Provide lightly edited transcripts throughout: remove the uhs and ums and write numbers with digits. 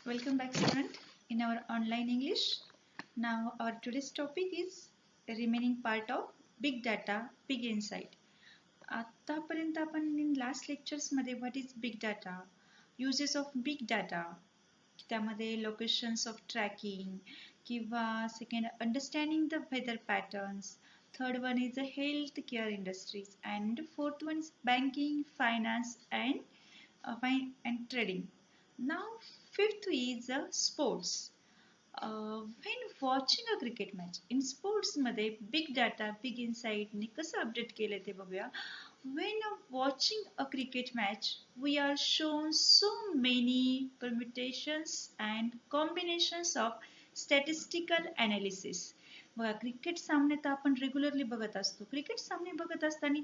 Welcome back, student, in our online English. Now, our today's topic is remaining part of Big Data, Big Insight. आतापर्यंत आपण in last lectures मध्ये what is big data, uses of big data, त्यामध्ये locations of tracking किंवा second understanding the weather patterns, third one is the healthcare industries, and fourth one is banking, finance, and trading. Now, fifth is sports. When watching a cricket match, in sports मध्ये big data, big insight ने कसं update केले ते बघूया. When watching a cricket match, we are shown so many permutations and combinations of statistical analysis. बघा cricket सामने तर आपण रेग्युलरली बघत असतो. क्रिकेट सामने बघत असताना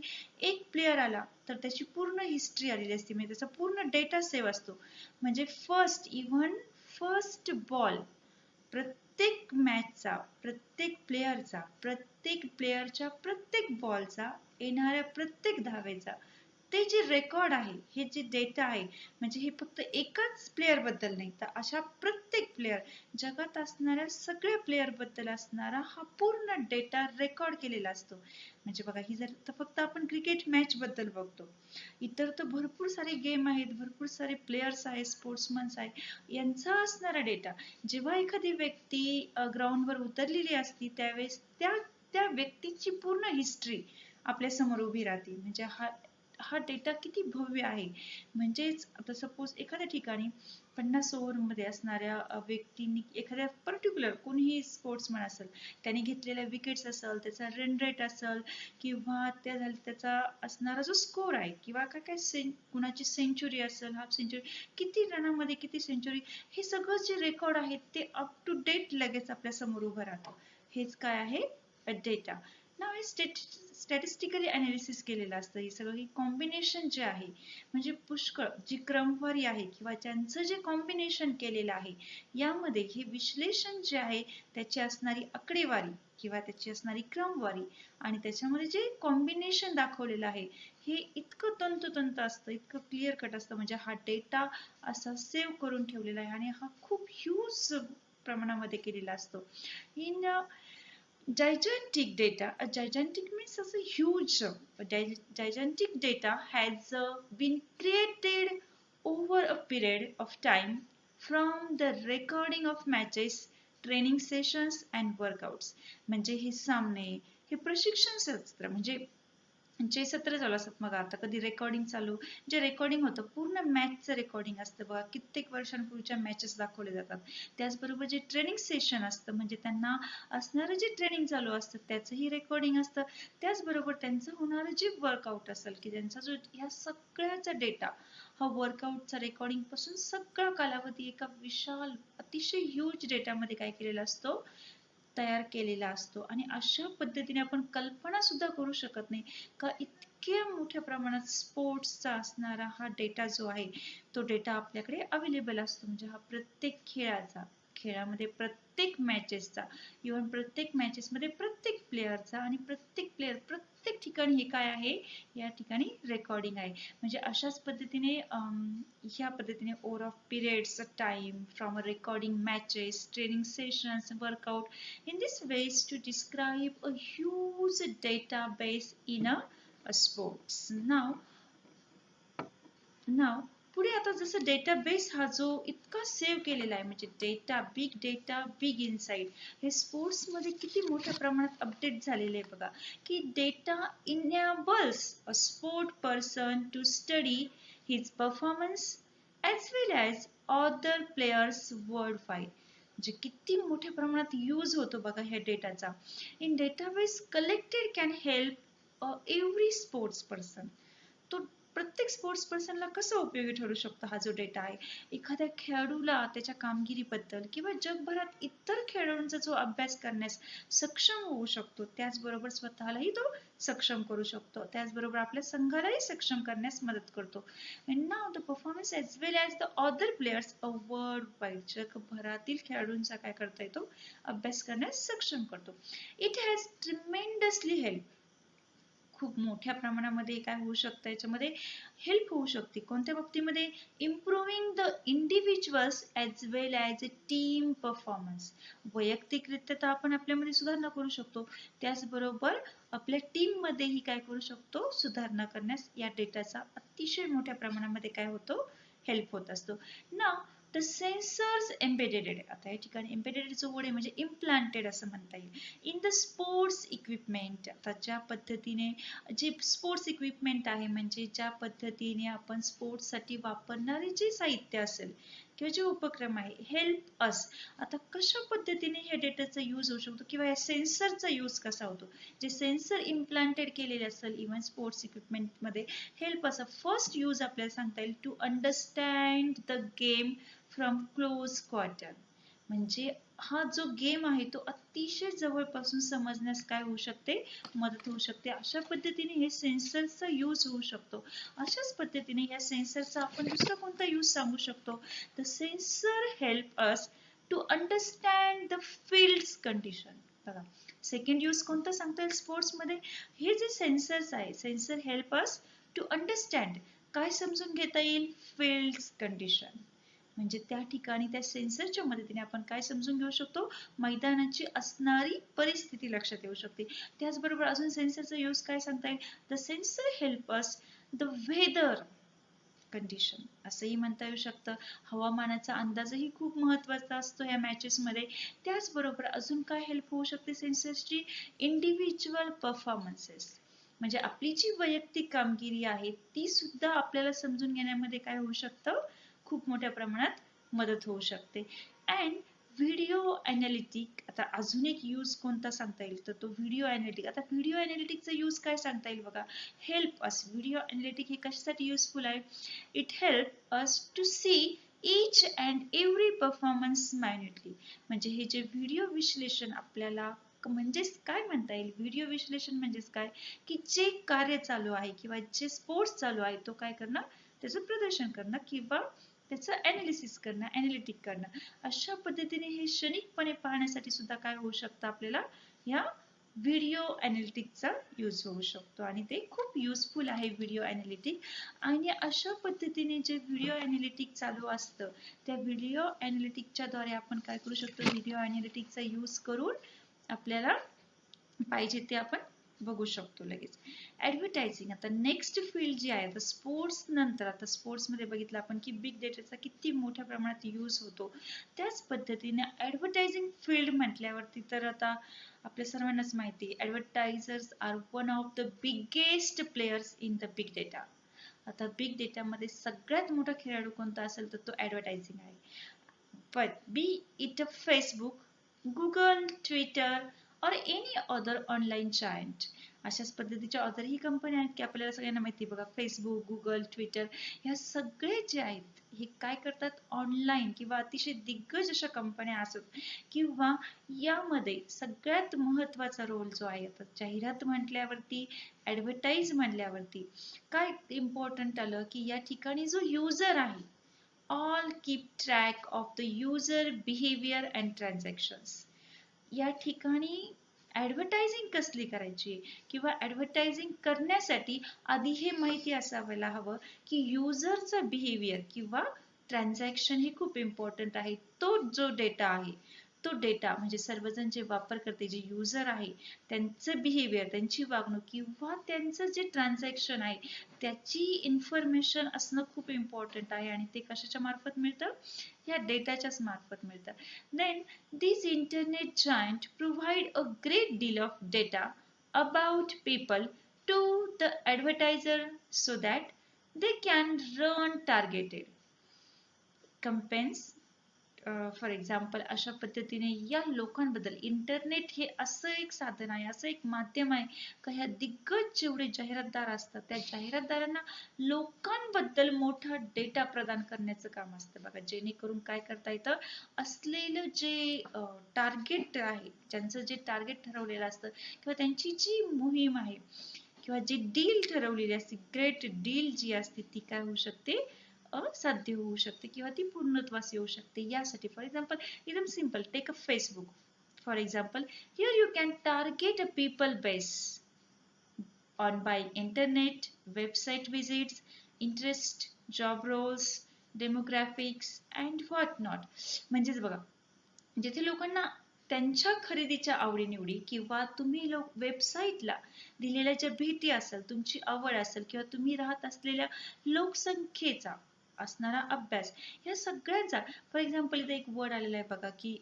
एक प्लेयर आला तर त्याची पूर्ण हिस्ट्री आलेली असते, म्हणजे त्याचा पूर्ण डेटा सेव्ह असतो. म्हणजे फर्स्ट बॉल प्रत्येक मॅचचा, प्रत्येक प्लेयरच्या प्रत्येक बॉलचा, येणाऱ्या प्रत्येक धावेचा, ते जे रेकॉर्ड आहे, हे जे डेटा आहे, म्हणजे हे फक्त एकाच प्लेयर बद्दल नाही, तर अशा प्रत्येक प्लेयर, जगात असणाऱ्या सगळ्या प्लेयर बद्दल असणारा हा पूर्ण डेटा रेकॉर्ड केलेला असतो. म्हणजे बघा, ही जर तर फक्त आपण क्रिकेट मॅच बद्दल बघतो, इतर तर भरपूर सारे गेम आहेत, भरपूर सारे प्लेयर्स आहेत, स्पोर्ट्समन्स आहेत, यांचा असणारा डेटा. जेव्हा एखादी व्यक्ती ग्राउंडवर उतरलेली असती त्यावेळेस त्या व्यक्तीची पूर्ण हिस्ट्री आपल्या समोर उभी राहते. म्हणजे हा डेटा किती भव्य आहे. म्हणजेच आता सपोज एखाद्या ठिकाणी 50 ओव्हरमध्ये असणाऱ्या व्यक्तींनी, एखाद्या पर्टिक्युलर कोणीही स्पोर्ट्समन असेल, त्याने घेतलेल्या विकेट्स असेल, त्याचा रन रेट असेल, किंवा त्याचा असणारा जो स्कोर आहे, किंवा कुणाची सेंचुरी असेल, हाफ सेंचुरी, किती रनामध्ये किती सेंचुरी, हे सगळं जे रेकॉर्ड आहे ते अप टू डेट लगेच आपल्या समोर उभं राहतं. हेच काय आहे? डेटा. नाव हे स्टॅटिस्टिकली अनालिसिस केलेलं असतं. हे सगळं कॉम्बिनेशन जे आहे, म्हणजे पुष्कळ जी क्रमवारी आहे किंवा ज्यांचं जे कॉम्बिनेशन केलेलं आहे, यामध्ये हे विश्लेषण जे आहे त्याची असणारी आकडेवारी किंवा त्याची असणारी क्रमवारी आणि त्याच्यामध्ये जे कॉम्बिनेशन दाखवलेलं आहे, हे इतकं तंतोतंत असतं, इतकं क्लिअर कट असतं. म्हणजे हा डेटा असा सेव्ह करून ठेवलेला आहे आणि हा खूप ह्यूज प्रमाणामध्ये केलेला असतो. In gigantic data, a gigantic means as a huge, gigantic data has been created over a period of time from the recording of matches, training sessions and workouts. म्हणजे हे सामने, हे प्रशिक्षण सत्र, म्हणजे जे सत्र चालू असतात, मग आता कधी रेकॉर्डिंग चालू, जे रेकॉर्डिंग होतं पूर्ण मॅचचं रेकॉर्डिंग असतं बघा, कित्येक वर्षांपूर्वीच्या मॅचेस दाखवले जातात. त्याचबरोबर जे ट्रेनिंग सेशन असतं, म्हणजे त्यांना असणारं जे ट्रेनिंग चालू असतं त्याचंही रेकॉर्डिंग असतं. त्याचबरोबर त्यांचं होणारं जे वर्कआउट असेल, की त्यांचा जो ह्या सगळ्याचा डेटा, हा वर्कआउटचा रेकॉर्डिंग पासून सगळा कालावधी एका विशाल अतिशय ह्यूज डेटामध्ये काय केलेला असतो, तयार केलेला असतो. आणि अशा पद्धतीने आपण कल्पना सुद्धा करू शकत नाही का इतक्या मोठ्या प्रमाणात स्पोर्ट्सचा असणारा हा डेटा जो आहे, तो डेटा आपल्याकडे अवेलेबल असतो. म्हणजे हा प्रत्येक खेळामध्ये प्रत्येक मॅचेसचा, इव्हन प्रत्येक मॅचेसमध्ये प्रत्येक प्लेअरचा, आणि प्रत्येक प्लेअर प्रत्येक ठिकाणी हे काय आहे, या ठिकाणी रेकॉर्डिंग आहे. म्हणजे अशाच पद्धतीने ह्या पद्धतीने over of periods time from recording matches, training sessions, workout, in this ways to describe a huge database in a sports. Now पुढे आता जसं डेटाबेस हा जो इतका सेव्ह केलेला आहे, म्हणजे डेटा बिग इनसाइट, हे स्पोर्ट्स मध्ये किती मोठ्या प्रमाणात अपडेट झालेले आहे बघा, की data enables a sport person to study his performance as well as other players worldwide. म्हणजे किती मोठ्या प्रमाणात यूज होतो बघा ह्या डेटाचा. In database collected can help every sports person. तो प्रत्येक स्पोर्ट्स पर्सनला कसा उपयोगी ठरू शकतो हा जो डेटा आहे, एखाद्या खेळाडूला त्याच्या कामगिरीबद्दल किंवा जगभरात इतर खेळाडूंचा जो अभ्यास करण्यास सक्षम होऊ शकतो, त्याचबरोबर स्वतःलाही तो सक्षम करू शकतो, त्याचबरोबर आपल्या संघालाही सक्षम करण्यास मदत करतो. and now the performance as well as the other players worldwide, जगभरातील खेळाडूंचा काय करता येतो, अभ्यास करण्यास सक्षम करतो. it has tremendously helped, खूप मोठ्या प्रमाणामध्ये काय होऊ शकतं, याच्यामध्ये हेल्प होऊ शकते. कोणत्या बाबतीमध्ये? Improving the individuals as well as a team performance. वैयक्तिकरित्या तर आपण आपल्यामध्ये सुधारणा करू शकतो, त्याचबरोबर आपल्या टीम मध्येही काय करू शकतो, सुधारणा करण्यास या डेटाचा अतिशय मोठ्या प्रमाणामध्ये काय होतो, हेल्प होत असतो ना. द सेन्सर्स एम्बेडेड, आता या ठिकाणी एम्बेडेडचं वर्ड आहे म्हणजे इम्प्लांटेड असं म्हणता येईल, इन द स्पोर्ट्स इक्विपमेंट. आता ज्या पद्धतीने जे स्पोर्ट्स इक्विपमेंट आहे म्हणजे ज्या पद्धतीने आपण स्पोर्ट्ससाठी वापरणारे जे साहित्य असेल किंवा जे उपक्रम आहे, हेल्प अस. आता कशा पद्धतीने या डेटाचा यूज होऊ शकतो किंवा या सेन्सरचा यूज कसा होतो, जे सेन्सर इम्प्लांटेड केलेले असेल इव्हन स्पोर्ट्स इक्विपमेंट मध्ये, हेल्प असा. फर्स्ट यूज आपल्याला सांगता येईल, to understand the game from close quarter. म्हणजे हा जो गेम आहे तो अतिशय जवळपासून समजण्यास काय होऊ शकते, मदत होऊ शकते. अशा पद्धतीने हे सेन्सरचा यूज होऊ शकतो. अशाच पद्धतीने या सेन्सरचा आपण दुसरा कोणता यूज सांगू शकतो, the sensor help us to understand the fields condition. बघा, सेकंड यूज कोणता सांगता येईल स्पोर्ट्स मध्ये, हे जे सेन्सर्स आहे, sensor help us to understand, काय समजून घेता येईल, फील्ड्स कंडिशन. म्हणजे त्या ठिकाणी त्या सेन्सरच्या मदतीने आपण काय समजून घेऊ शकतो, मैदानाची असणारी परिस्थिती लक्षात येऊ शकते. त्याचबरोबर अजून सेन्सरचा यूज काय सांगता येईल, the sensor help us the weather condition, असंही म्हणता येऊ शकतं. हवामानाचा अंदाजही खूप महत्वाचा असतो या मॅचेस मध्ये. त्याचबरोबर अजून काय हेल्प होऊ शकते सेन्सर्सची, इंडिव्हिज्युअल परफॉर्मन्सेस, म्हणजे आपली जी वैयक्तिक कामगिरी आहे ती सुद्धा आपल्याला समजून घेण्यामध्ये काय होऊ शकतं, खूप मोठ्या प्रमाणात मदत होऊ शकते. अँड व्हिडिओ ॲनालिटिक, आता अजून एक यूज कोणता सांगता येईल तर तो व्हिडिओ ॲनालिटिक. आता व्हिडिओ ॲनालिटिकचा यूज काय सांगता येईल बघा, हेल्प अस. व्हिडिओ ॲनालिटिक हे कशासाठी युजफुल आहे, it help us to see each and every performance minutely. म्हणजे हे जे व्हिडिओ विश्लेषण आपल्याला म्हणजेच काय म्हणता येईल, व्हिडिओ विश्लेषण म्हणजेच काय, की जे कार्य चालू आहे किंवा जे स्पोर्ट्स चालू आहे तो काय करणं, त्याचं प्रदर्शन करणं किंवा त्याचं ॲनालिसिस करणं, ॲनालिटिक करणं. अशा पद्धतीने हे क्षणिकपणे पाहण्यासाठी सुद्धा काय होऊ शकतं, आपल्याला या व्हिडिओ ॲनालिटिकचा यूज होऊ शकतो आणि ते खूप युजफुल आहे व्हिडिओ ॲनालिटिक. आणि अशा पद्धतीने जे व्हिडिओ ॲनालिटिक चालू असतं त्या व्हिडिओ ॲनालिटिकच्या द्वारे आपण काय करू शकतो, व्हिडिओ ॲनालिटिकचा यूज करून आपल्याला पाहिजे ते आपण बघू शकतो लगेच. ॲडव्हर्टायझिंग, आता नेक्स्ट फील्ड जी आहे, आता स्पोर्ट्स नंतर, आता स्पोर्ट्स मध्ये बघितलं आपण की बिग डेटाचा किती मोठ्या प्रमाणात यूज होतो. त्याच पद्धतीने ॲडव्हर्टायझिंग फील्ड म्हटल्यावरती तर आता आपल्या सर्वांनाच माहिती आहे, advertisers are one of the biggest players in the big data. आता बिग डेटामध्ये सगळ्यात मोठा खेळाडू कोणता असेल तर तो ॲडव्हर्टायझिंग आहे. but be it a Facebook, Google, Twitter or any other online giant. अशाच पद्धतीच्या otherही कंपन्या आहेत की आपल्याला सगळ्यांना माहिती आहे बघा, फेसबुक, गुगल, ट्विटर, ह्या सगळे जे आहेत हे काय करतात, ऑनलाईन किंवा अतिशय दिग्गज अशा कंपन्या असत किंवा यामध्ये सगळ्यात महत्वाचा रोल जो आहे, आता जाहिरात म्हटल्यावरती, ॲडव्हर्टाइज म्हटल्यावरती काय इम्पॉर्टंट आलं की या ठिकाणी जो युजर आहे, all keep track of the user behavior and transactions. या ठिकाणी ॲडव्हर्टायझिंग कसली करायची किंवा ॲडव्हर्टायझिंग करण्यासाठी आधी हे माहिती असायला हवं की युजरचा बिहेवियर किंवा ट्रान्झॅक्शन हे खूप इम्पॉर्टंट आहे. तो जो डेटा आहे, तो डेटा म्हणजे सर्वजण जे वापरकर्ते, जे युजर आहे, त्यांचं बिहेवियर, त्यांची वागणूक किंवा त्यांचं जे ट्रान्झॅक्शन आहे त्याची इन्फॉर्मेशन असणं खूप इम्पॉर्टंट आहे. आणि ते कशाच्या मार्फत मिळतं, या डेटाच्याच मार्फत मिळतं. Then these internet giant provide a great deal of data about people to the advertiser so that they can run targeted campaigns. For example, अशा पद्धतीने या लोकांबद्दल, इंटरनेट हे असं एक साधन आहे, असं एक माध्यम आहे का ह्या दिग्गज जेवढे जाहिरातदार असतात त्या जाहिरातदारांना लोकांबद्दल मोठा डेटा प्रदान करण्याचं काम असतं बघा, जेणेकरून काय करता येतं, असलेलं जे टार्गेट आहे, ज्यांचं जे टार्गेट ठरवलेलं असतं किंवा त्यांची जी मोहीम आहे किंवा जी डील ठरवलेली असते, ग्रेट डील जी असते ती काय होऊ शकते, असाध्य होऊ शकते किंवा ती पूर्णत्वास येऊ शकते. यासाठी फॉर एक्झाम्पल, एकदम simple, take a Facebook for example, here you can target a people base on buying internet, website visits, interest, job roles, demographics and what not. म्हणजेच बघा, जिथे लोकांना त्यांच्या खरेदीच्या आवडीनिवडी किंवा तुम्ही वेबसाईटला दिलेल्या ज्या भीती असेल, तुमची आवड असेल किंवा तुम्ही राहत असलेल्या लोकसंख्येचा असणारा अभ्यास, या सगळ्यांचा, फॉर एक्झाम्पल इथे एक वर्ड आलेला आहे बघा की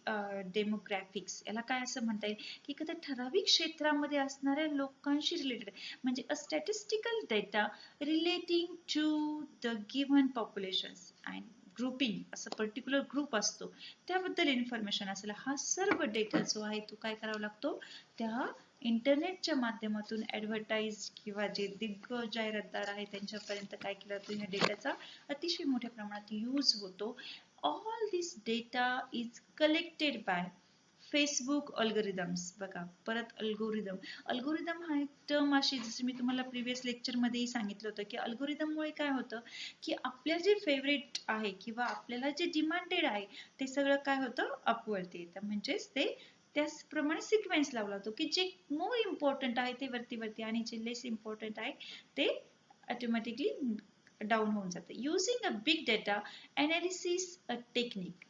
डेमोग्राफिक्स. याला काय असं म्हणता येईल की एखाद्या ठराविक क्षेत्रामध्ये असणाऱ्या लोकांशी रिलेटेड, म्हणजे a statistical data relating to the given populations and grouping, असं पर्टिक्युलर ग्रुप असतो त्याबद्दल इन्फॉर्मेशन असेल. हा सर्व डेटा जो आहे तो काय करावा लागतो, त्या इंटरनेटच्या माध्यमातून ऍडव्हर्टाइज किंवा जे दिग्गज जाहिरातदार आहे त्यांच्यापर्यंत काय केलं जातं, या डेटाचा अतिशय मोठ्या प्रमाणात यूज होतो. All this data is collected by Facebook algorithms. बघा परत अल्गोरिदम, अल्गोरिदम हा एक टर्म अशी, जसं मी तुम्हाला प्रिव्हियस लेक्चर मध्येही सांगितलं होतं की अल्गोरिदम मुळे काय होतं की आपल्या जे फेवरेट आहे किंवा आपल्याला जे डिमांडेड आहे ते सगळं काय होतं अपवरती येतं. म्हणजेच ते त्याचप्रमाणे सिक्वेन्स लावला जातो की जे मोर इम्पॉर्टंट आहे ते वरती वरती आणि जे लेस इम्पॉर्टंट आहे ते ऑटोमॅटिकली डाऊन होऊन जातं. Using a big data analysis a technique.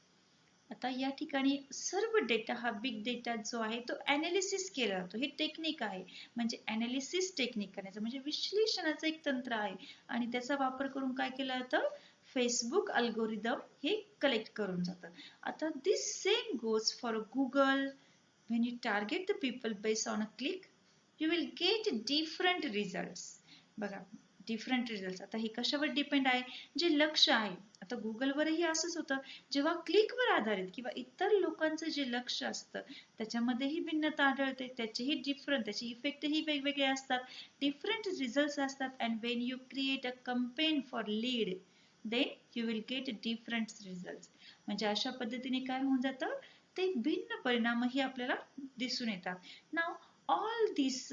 आता या ठिकाणी सर्व डेटा हा बिग डेटा जो आहे तो अनालिसिस केला जातो. हे टेक्निक आहे, म्हणजे अनालिसिस टेक्निक करायचं म्हणजे विश्लेषणाचं एक तंत्र आहे आणि त्याचा वापर करून काय केलं जातं, फेसबुक अल्गोरिदम हे कलेक्ट करून जातं. आता this same goes for Google. when you target the people based on a click you will get different results. बघा डिफरंट रिझल्ट. आता हे कशावर डिपेंड आहे, जे लक्ष आहे. आता गुगलवरही असंच होतं, जेव्हा क्लिकवर आधारित किंवा इतर लोकांचं जे लक्ष असतं त्याच्यामध्येही भिन्नता आढळते, त्याचेही डिफरंट, त्याचे इफेक्टही वेगवेगळे असतात, डिफरंट रिझल्ट असतात. And when you create a campaign for lead then you will get different result. म्हणजे अशा पद्धतीने काय होऊन जातं, ते भिन्न परिणामही आपल्याला दिसून येतात. Now all this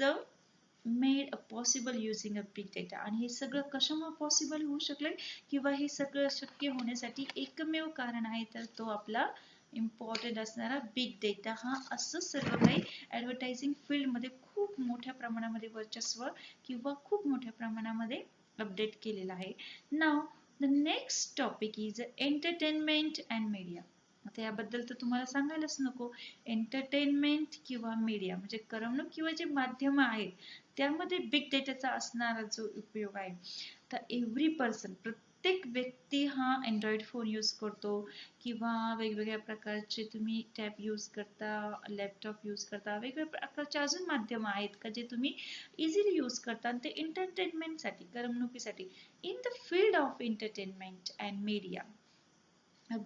made a possible using a big data. आणि हे सगळं कशामुळे पॉसिबल होऊ शकले किंवा हे सगळं शक्य होण्यासाठी एकमेव कारण आहे तर तो आपला इम्पॉर्टंट असणारा बिग डेटा. हा असं सर्व काही ऍडव्हर्टायझिंग फील्डमध्ये खूप मोठ्या प्रमाणामध्ये वर्चस्व किंवा खूप मोठ्या प्रमाणामध्ये अपडेट केलेला आहे. नाव the next topic is entertainment and media. आता याबद्दल तर तुम्हाला सांगायलाच नको. एंटरटेनमेंट किंवा मीडिया म्हणजे करमणूक किंवा जे माध्यम आहेत त्यामध्ये बिग डेटाचा असणारा जो उपयोग आहे. तर एव्हरी पर्सन, प्रत्येक व्यक्ती हा अँड्रॉइड फोन यूज करतो किंवा वेगवेगळ्या प्रकारचे तुम्ही टॅब यूज करता, लॅपटॉप यूज करता, वेगवेगळ्या प्रकारचे अजून माध्यम आहेत का जे तुम्ही इझिली यूज करता आणि ते एंटरटेनमेंटसाठी, करमणुकीसाठी. In the field of entertainment and media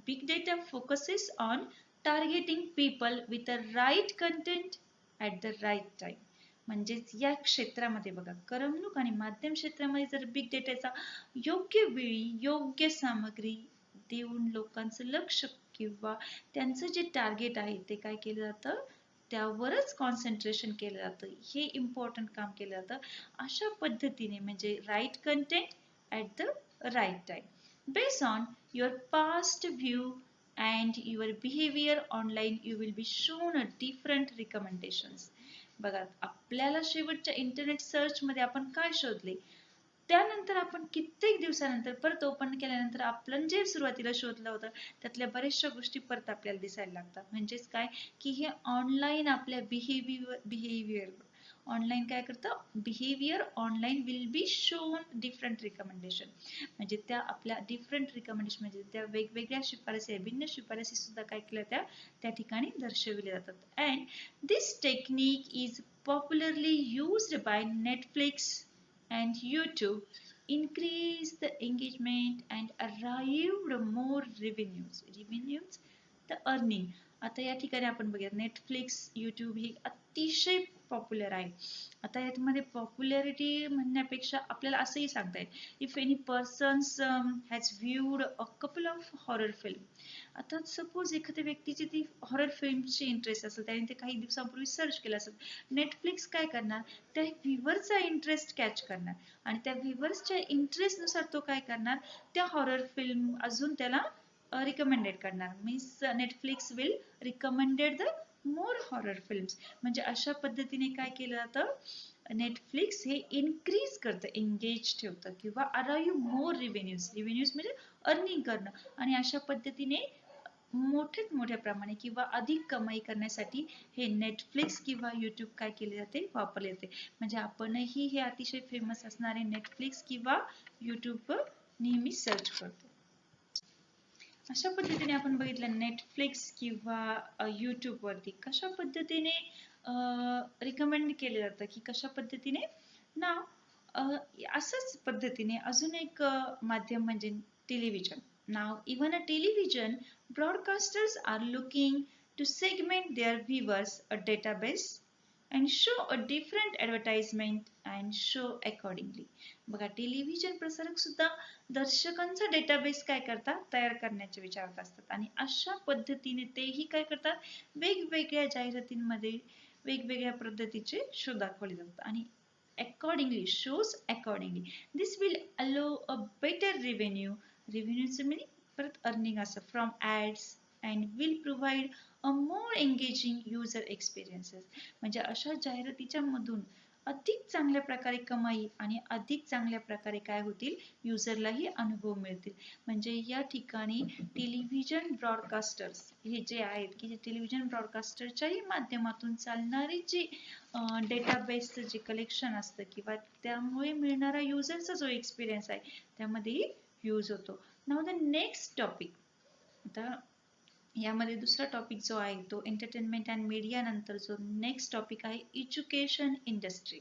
big data focuses on targeting people with the right content at the right time. म्हणजेच या क्षेत्रामध्ये बघा, करमणूक आणि माध्यम क्षेत्रामध्ये जर बिग डेटाचा योग्य वेळी योग्य सामग्री देऊन लोकांचं लक्ष किंवा त्यांचं जे टार्गेट आहे ते काय केलं जातं, त्यावरच कॉन्सन्ट्रेशन केलं जातं. हे इम्पॉर्टंट काम केलं जातं. अशा पद्धतीने म्हणजे right content at the right time. Based on your past view and your behavior online, you will be shown a different recommendations. बघा आपल्याला शेवटच्या इंटरनेट सर्च मध्ये आपण काय शोधले, त्यानंतर आपण कित्येक दिवसानंतर परत ओपन केल्यानंतर आपण जे सुरुवातीला शोधलं होतं त्यातल्या बऱ्याचशा गोष्टी परत आपल्याला दिसायला लागतात. म्हणजेच काय की हे ऑनलाईन आपल्या बिहेवियर ऑनलाईन काय करतं, behaviour online will be shown different recommendation. म्हणजे त्या आपल्या डिफरंट रिकमेंडेशन म्हणजे त्या वेगवेगळ्या शिफारसी, भिन्न शिफारसी सुद्धा काय केल्या त्या ठिकाणी दर्शविल्या जातात. And this technique is popularly used by Netflix and YouTube, increase the engagement and arrived more revenues. The earning. आता या ठिकाणी आपण बघूया नेटफ्लिक्स, युट्यूब हे अतिशय पॉप्युलर आहे. आता यामध्ये पॉप्युलॅरिटी म्हणण्यापेक्षा आपल्याला असंही सांगता येईल, if any persons has viewed a couple of horror film. आता सपोज एखाद्या व्यक्तीची ती हॉरर फिल्मची इंटरेस्ट असेल, त्याने ते काही दिवसांपूर्वी सर्च केलं असेल, नेटफ्लिक्स काय करणार, त्या व्ह्यूअरचा इंटरेस्ट कॅच करणार आणि त्या व्ह्यूअर्सच्या इंटरेस्टनुसार तो काय करणार, त्या हॉरर फिल्म अजून त्याला रिकमेंडेड करणार. Means Netflix will recommended the more horror films. म्हणजे अशा पद्धतीने काय केलं जातं, नेटफ्लिक्स हे इन्क्रीज करतं, एंगेज ठेवतं किंवा अराईव्ह मोर रिव्हेन्यूज म्हणजे अर्निंग करणं, आणि अशा पद्धतीने मोठ्या प्रमाणे किंवा अधिक कमाई करण्यासाठी हे नेटफ्लिक्स किंवा यूट्यूब काय केले जाते, वापरले जाते. म्हणजे आपणही हे अतिशय फेमस असणारे नेटफ्लिक्स किंवा यूट्यूबवर नेहमी सर्च करतो. अशा पद्धतीने आपण बघितलं नेटफ्लिक्स किंवा यूट्यूब वरती कशा पद्धतीने रिकमेंड केले जातं, की कशा पद्धतीने ना असंच पद्धतीने अजून एक माध्यम म्हणजे television. Now, even a television broadcasters are looking to segment their viewers a database and show a different advertisement and show accordingly. बघा, टेलिव्हिजन प्रसारक सुद्धा दर्शकांचा डेटाबेस काय करतात, तयार करण्याचे विचारत असतात, आणि अशा पद्धतीने तेही काय करतात, वेगवेगळ्या जाहिरातींमध्ये वेगवेगळ्या पद्धतीचे शो दाखवले जातात आणि shows accordingly. This will allow a better revenue meaning परत अर्निंग असं from ads and will provide a more engaging user experiences. म्हणजे अशा जाहिरातीच्या मधून अधिक चांगल्या प्रकारे कमाई आणि अधिक चांगल्या प्रकारे काय होतील, युजरलाही अनुभव मिळतील. म्हणजे या ठिकाणी टेलिव्हिजन ब्रॉडकास्टर्स हे जे आहेत की जे टेलिव्हिजन ब्रॉडकास्टरच्याही माध्यमातून चालणारी जी डेटाबेसचं जे कलेक्शन असतं किंवा त्यामुळे मिळणारा युजरचा जो एक्सपिरियन्स आहे त्यामध्येही यूज होतो. नाउ द नेक्स्ट टॉपिक, आता यामध्ये दुसरा टॉपिक जो आहे तो एंटरटेनमेंट अँड मीडिया नंतर जो नेक्स्ट टॉपिक आहे एज्युकेशन इंडस्ट्री.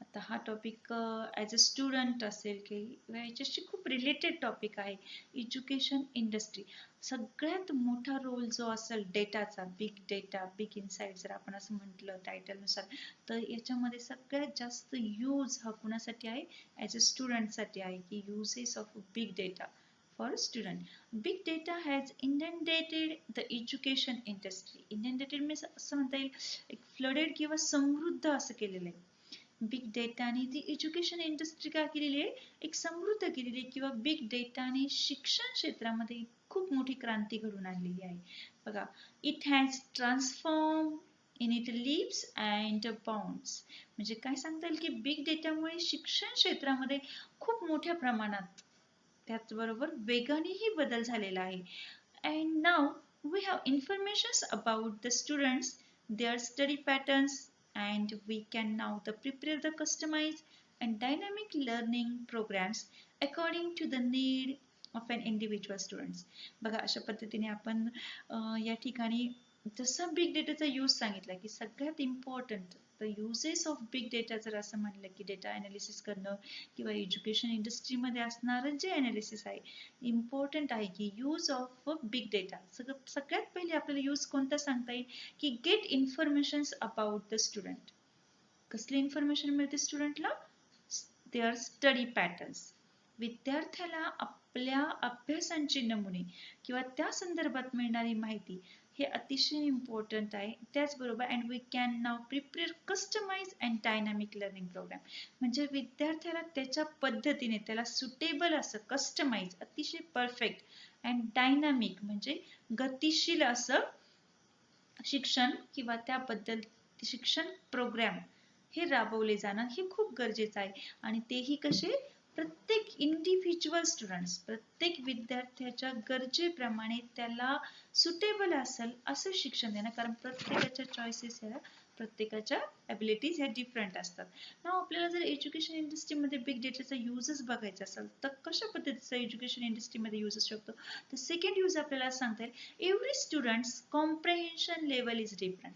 आता हा टॉपिक ॲज अ स्टुडंट असेल की याच्याशी खूप रिलेटेड टॉपिक आहे. एज्युकेशन इंडस्ट्री सगळ्यात मोठा रोल जो असेल डेटाचा, बिग डेटा, बिग इनसाइट जर आपण असं म्हटलं टायटलनुसार, तर याच्यामध्ये सगळ्यात जास्त यूज हा कुणासाठी आहे, ॲज अ स्टुडंटसाठी आहे की uses of big data for student. Big data has inundated the education industry. Inundated means असं म्हणता येईल एक फ्लडेड किंवा समृद्ध असं केलेलं आहे. बिग डेटाने ती एज्युकेशन इंडस्ट्री काय केलेली आहे, एक समृद्ध केलेली आहे किंवा बिग डेटाने शिक्षण क्षेत्रामध्ये खूप मोठी क्रांती घडून आणलेली आहे. बघा, it has transform in it leaps and bounds. म्हणजे काय सांगता येईल की बिग डेटामुळे शिक्षण क्षेत्रामध्ये खूप मोठ्या प्रमाणात त्याचबरोबर वेगानेही बदल झालेला आहे. And now we have informations about the students, their study patterns, and we can now prepare the customized and dynamic learning programs according to the need of an individual students. बघा, अशा पद्धतीने आपण या ठिकाणी जसं बिग डेटाचा use सांगितला की सगळ्यात important the uses of big data जर असं म्हणलं की डेटा ॲनालिसिस करणं किंवा एज्युकेशन इंडस्ट्रीमध्ये असणारं जे ॲनालिसिस आहे इम्पॉर्टंट आहे की यूज ऑफ बिग डेटा. सगळ्यात पहिले आपल्याला यूज कोणता सांगता येईल की get informations about the student. कसली इन्फॉर्मेशन मिळते स्टुडंटला, देअर स्टडी पॅटर्न्स. विद्यार्थ्याला आपल्या अभ्यासांचे नमुने किंवा त्या संदर्भात मिळणारी माहिती हे अतिशय इम्पॉर्टंट आहे. त्याचबरोबर and we can now prepare customize and dynamic learning program. म्हणजे विद्यार्थ्याला त्याच्या पद्धतीने त्याला सुटेबल असं कस्टमाइज, अतिशय परफेक्ट अँड डायनामिक म्हणजे गतिशील असं शिक्षण किंवा त्याबद्दल शिक्षण प्रोग्राम हे राबवले जाणं हे खूप गरजेचं आहे. आणि तेही कसे, प्रत्येक इंडिव्हिज्युअल स्टुडंट्स, प्रत्येक विद्यार्थ्याच्या गरजेप्रमाणे त्याला सुटेबल असेल असं शिक्षण देणं. कारण प्रत्येकाच्या चॉईसेस ह्या, प्रत्येकाच्या ॲबिलिटीज ह्या डिफरंट असतात. ना आपल्याला जर एज्युकेशन इंडस्ट्रीमध्ये बिग डेटाचा यूजच बघायचा असेल तर कशा पद्धतीचा एज्युकेशन इंडस्ट्रीमध्ये यूज असू शकतो, तर सेकंड यूज आपल्याला सांगता येईल every students comprehension level is different.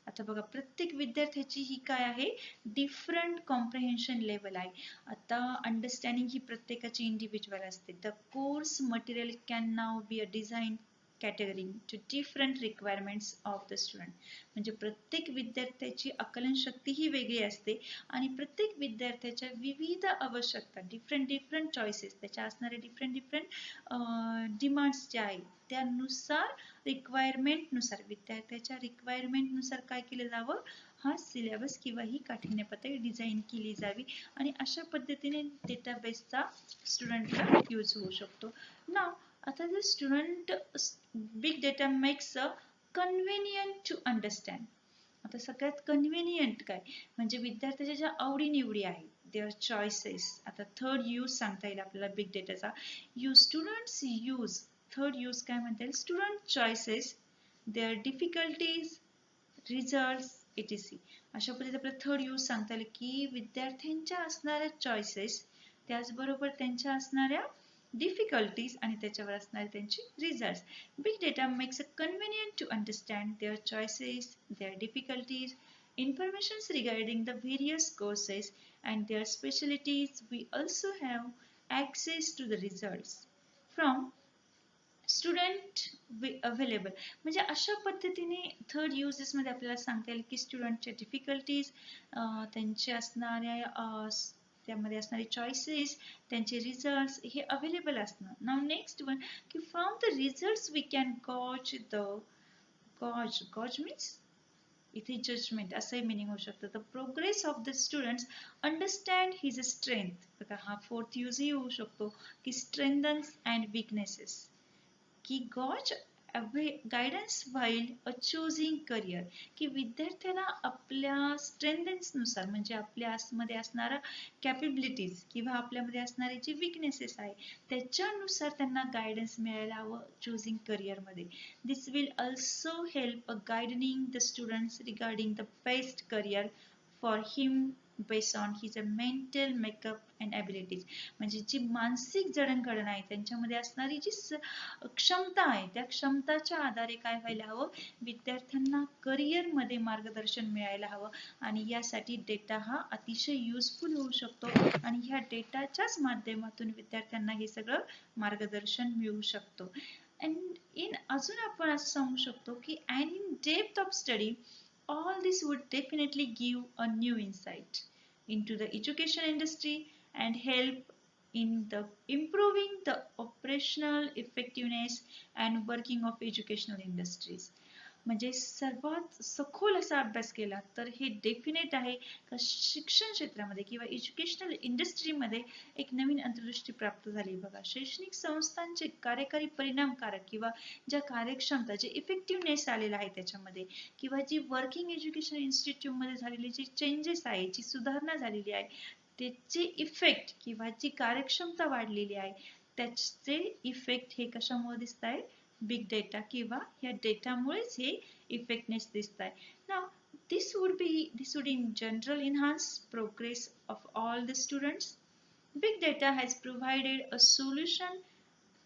आता बघा, प्रत्येक विद्यार्थ्याची ही काय आहे, डिफरंट कॉम्प्रेहेन्शन लेवल आहे. आता अंडरस्टँडिंग ही प्रत्येकाची इंडिव्हिज्युअल असते. The course material can now be a design category to different requirements of the student. म्हणजे प्रत्येक विद्यार्थ्याची आकलनशक्ती ही वेगळी असते आणि प्रत्येक विद्यार्थ्याच्या विविध आवश्यकता, डिफरंट चॉईसेस, त्याच्या असणारे डिफरंट डिमांड्स जे आहेत त्यानुसार, रिक्वायरमेंटनुसार, विद्यार्थ्याच्या रिक्वायरमेंटनुसार काय केलं जावं, हा सिलेबस किंवा ही काठिण्य पातळी डिझाईन केली जावी आणि अशा पद्धतीने डेटाबेसचा स्टुडंटला यूज होऊ शकतो. नाव आता जर student big data makes a convenient to understand. आता सगळ्यात कन्व्हिनियंट काय म्हणजे विद्यार्थ्याच्या ज्या आवडी-निवडी आहेत देअर चॉईसेस. आता थर्ड यूज सांगता येईल आपल्याला बिग डेटाचा. स्टुडंट्स यूज थर्ड यूज काय म्हणता येईल student choices their difficulties results etc. अशा पद्धतीने आपल्याला थर्ड यूज सांगता येईल की विद्यार्थ्यांच्या असणाऱ्या चॉईसेस त्याचबरोबर त्यांच्या असणाऱ्या difficulties आणि त्याच्यावर असणारे त्यांचे results. Big data makes it convenient to understand their choices, their difficulties, informations regarding the various courses and their specialties. We also have access to the results from student available म्हणजे अशा पद्धतीने third uses मध्ये आपल्याला सांगता येईल की स्टुडंटच्या difficulties त्यांचे असणाऱ्या त्यामध्ये असणारे चॉईसेस त्यांचे रिझल्ट्स हे अवेलेबल असणं. नाव नेक्स्ट वन की from the results we can gauge means इथे जजमेंट असंही मिनिंग होऊ शकतं. The progress of the students understand his strength. बघा हा फोर्थ यूजही होऊ शकतो की स्ट्रेंथन्स अँड वीकनेसेस की gauge guidance while a choosing career की विद्यार्थ्याला आपल्या स्ट्रेंथन्सनुसार म्हणजे आपल्या मध्ये असणारा कॅपेबिलिटीज किंवा आपल्यामध्ये असणारे जे विकनेसेस आहे त्याच्यानुसार त्यांना गायडन्स मिळायला हवं चूजिंग करिअरमध्ये. This will also help a guiding the students regarding the best career for him based on his mental makeup and abilities म्हणजे जी मानसिक जडणघडण आहे त्यांच्यामध्ये असणारी जी क्षमता आहे त्या क्षमताच्या आधारे काय व्हायला हवं विद्यार्थ्यांना करिअरमध्ये मार्गदर्शन मिळायला हवं आणि यासाठी डेटा हा अतिशय युजफुल होऊ शकतो आणि ह्या डेटाच्याच माध्यमातून विद्यार्थ्यांना हे सगळं मार्गदर्शन मिळू शकतो. अँड इन अजून आपण असं सांगू शकतो की and in depth of study all this would definitely give a new insight into the education industry and help in the improving the operational effectiveness and working of educational industries. म्हणजे सर्वात सखोल असा अभ्यास केला तर हे डेफिनेट आहे का शिक्षण क्षेत्रामध्ये किंवा एज्युकेशनल इंडस्ट्रीमध्ये एक नवीन अंतर्दृष्टी प्राप्त झाली. बघा शैक्षणिक संस्थांचे कार्यकारी परिणामकारक किंवा ज्या कार्यक्षमता जे इफेक्टिव्हनेस आलेला आहे त्याच्यामध्ये किंवा जी वर्किंग एज्युकेशन इन्स्टिट्यूट मध्ये झालेली जी चेंजेस आहे जी सुधारणा झालेली आहे त्याचे इफेक्ट किंवा जी कार्यक्षमता वाढलेली आहे त्याचे इफेक्ट हे कशामुळे दिसत आहे बिग डेटा किंवा या डेटामुळेच हे इफेक्टनेस दिसत आहे. नाव this would in general enhance progress of all the students. Big data has provided a solution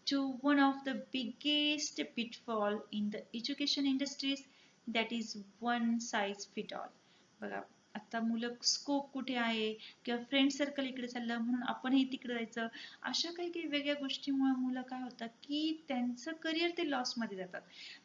to one of the biggest pitfall in the education industries, that is one size fit all. बघा आता मुलं scope कुठे आहे किंवा friend circle इकडे चाललं म्हणून आपणही तिकडे जायचं अशा काही काही वेगळ्या गोष्टीमुळे मुलं काय होतात की त्यांचं करिअर ते लॉस मध्ये जातात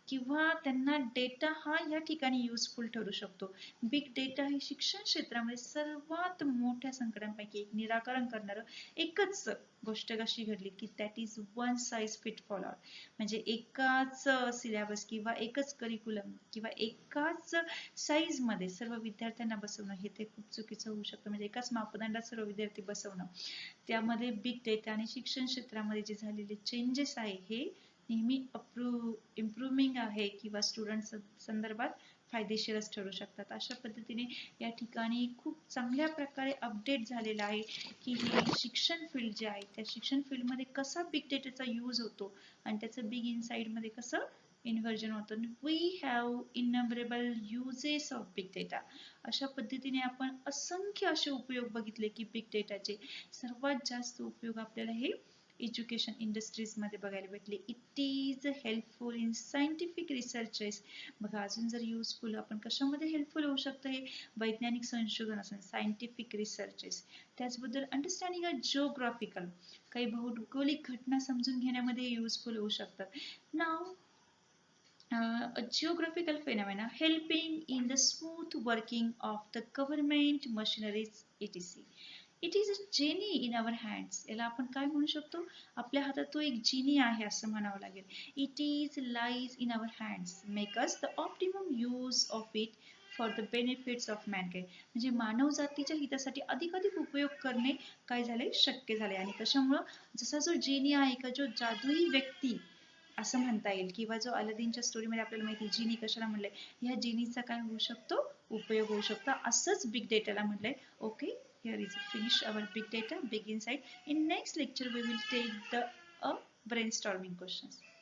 किंवा त्यांना डेटा हा या ठिकाणी युजफुल ठरू शकतो. बिग डेटा ही शिक्षण क्षेत्रामध्ये सर्वात मोठ्या संकटांपैकी एक निराकरण करणारं एकच गोष्ट कशी घडली की that is one size fit for all म्हणजे एकाच सिलेबस किंवा एकच करिक्युलम किंवा एकाच साईज मध्ये सर्व विद्यार्थ्यांना बसवणं हे ते खूप चुकीचं होऊ शकतं. म्हणजे एकाच मापदंडात सर्व विद्यार्थी बसवणं त्यामध्ये बिग डेटा आणि शिक्षण क्षेत्रामध्ये जे झालेले चेंजेस आहे हे नेहमी इम्प्रूव्हिंग आहे किंवा स्टुडंट संदर्भात फायदेशीरच ठरू शकतात. अशा पद्धतीने या ठिकाणी खूप चांगल्या प्रकारे अपडेट झालेला आहे की हे शिक्षण फील्ड जे आहे त्या शिक्षण फील्ड मध्ये कसा बिग डेटाचा यूज होतो आणि त्याचं बिग इनसाइड मध्ये कसं इन्व्हर्जन होतं. We have innumerable uses of big data. अशा पद्धतीने आपण असंख्य असे उपयोग बघितले की बिग डेटाचे सर्वात जास्त उपयोग आपल्याला हे एज्युकेशन इंडस्ट्रीज मध्ये बघायला भेटले. It is helpful in scientific researches. बघा अजून जर युजफुल आपण कशामध्ये हेल्पफुल होऊ शकतं हे वैज्ञानिक संशोधन असेल सायंटिफिक रिसर्चेस त्याचबद्दल अंडरस्टँडिंग अ जिओग्राफिकल काही भौगोलिक घटना समजून घेण्यामध्ये युजफुल होऊ शकतात. नाव a geographical phenomena helping in the smooth working of the government machineries etc. It is a genie in our hands. याला आपण काय म्हणू शकतो आपल्या हातात तो एक जिनी आहे असं म्हणावं लागेल. It is lies in our hands. Make us the optimum use of it for the benefits of mankind. म्हणजे मानव जातीच्या हितासाठी अधिकाधिक उपयोग करणे काय झाले शक्य झाले आणि कशामुळं जसा जो जिनी आहे का जो जादुई व्यक्ती असं म्हणता येईल. किंवा जो अलादीनच्या स्टोरीमध्ये आपल्याला माहिती आहे जिनी कशाला म्हणलंय, ह्या जिनीचा काय होऊ शकतो, उपयोग होऊ शकतो. असंच बिग डेटाला म्हणलंय. Okay, here is finish our big data, big insight. In next lecture we will take the brainstorming questions.